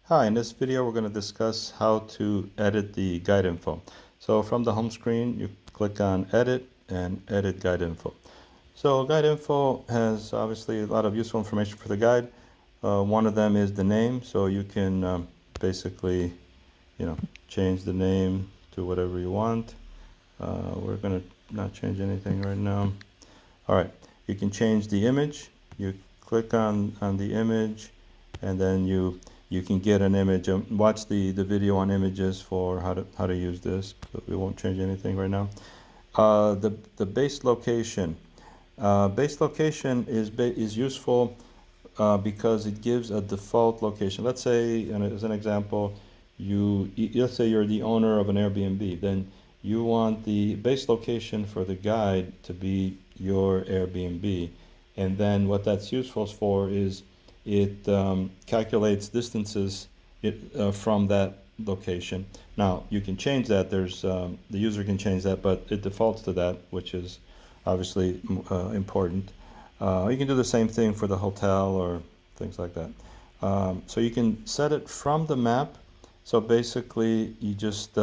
Hi, in this video we're going to discuss how to edit the guide info. So from the home screen you click on edit and edit guide info. So guide info has obviously a lot of useful information for the guide. One of them is the name, so you can basically change the name to whatever you want. We're going to not change anything right now. Alright, you can change the image. You click on the image and then you can get an image. Watch the video on images for how to use this, but we won't change anything right now. The base location. Base location is useful because it gives a default location. Let's say, as an example, let's say you're the owner of an Airbnb. Then you want the base location for the guide to be your Airbnb, and then what that's useful for is it calculates distances from that location. Now you can change that. There's the user can change that, but it defaults to that, which is obviously important. You can do the same thing for the hotel or things like that. So you can set it from the map. So basically you just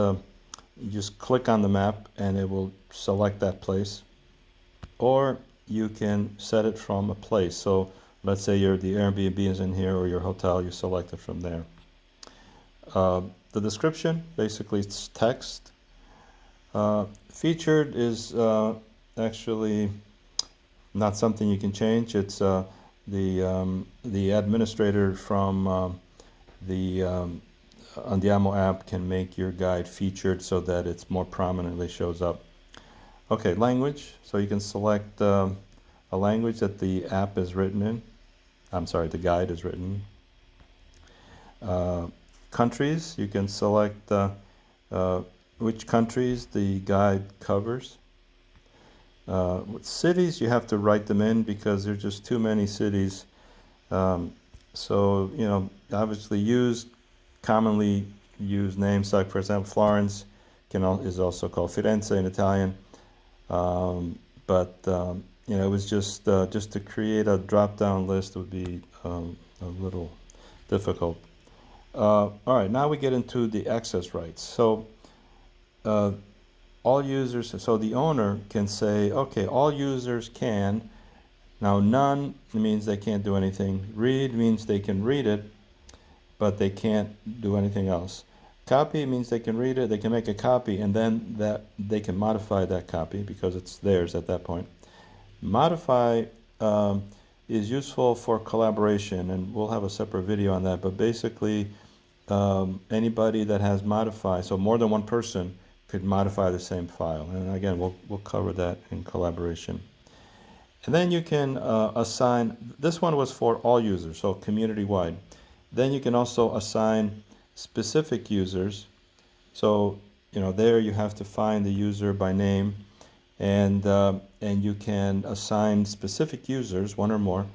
click on the map and it will select that place, or you can set it from a place. So let's say the Airbnb is in here, or your hotel, you select it from there. The description, basically it's text. Featured is actually not something you can change. It's the administrator from the Andiamo app can make your guide featured so that it's more prominently shows up. Okay, language. So you can select a language that the app is written in. I'm sorry, the guide is written. Countries, you can select which countries the guide covers. Cities, you have to write them in because there's just too many cities. So, obviously commonly used names, like for example, Florence is also called Firenze in Italian. It was just to create a drop-down list would be a little difficult. All right, now we get into the access rights. So all users, so the owner can say, okay, all users can. Now none means they can't do anything. Read means they can read it, but they can't do anything else. Copy means they can read it, they can make a copy, and then that they can modify that copy because it's theirs at that point. Modify is useful for collaboration, and we'll have a separate video on that, but basically anybody that has modify, so more than one person could modify the same file, and again we'll cover that in collaboration. And then you can assign, this one was for all users, so community-wide. Then you can also assign specific users. So there you have to find the user by name, and you can assign specific users, one or more,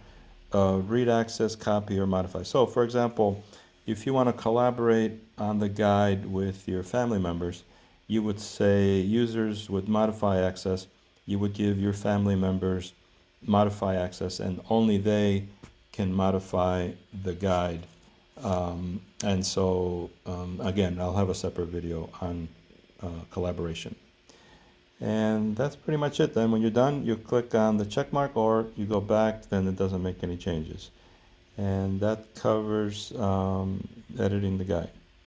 read, access, copy, or modify. So for example, if you want to collaborate on the guide with your family members, you would say users with modify access. You would give your family members modify access, and only they can modify the guide. And so again, I'll have a separate video on collaboration. And that's pretty much it. Then when you're done, you click on the check mark, or you go back, then it doesn't make any changes. And that covers editing the guide.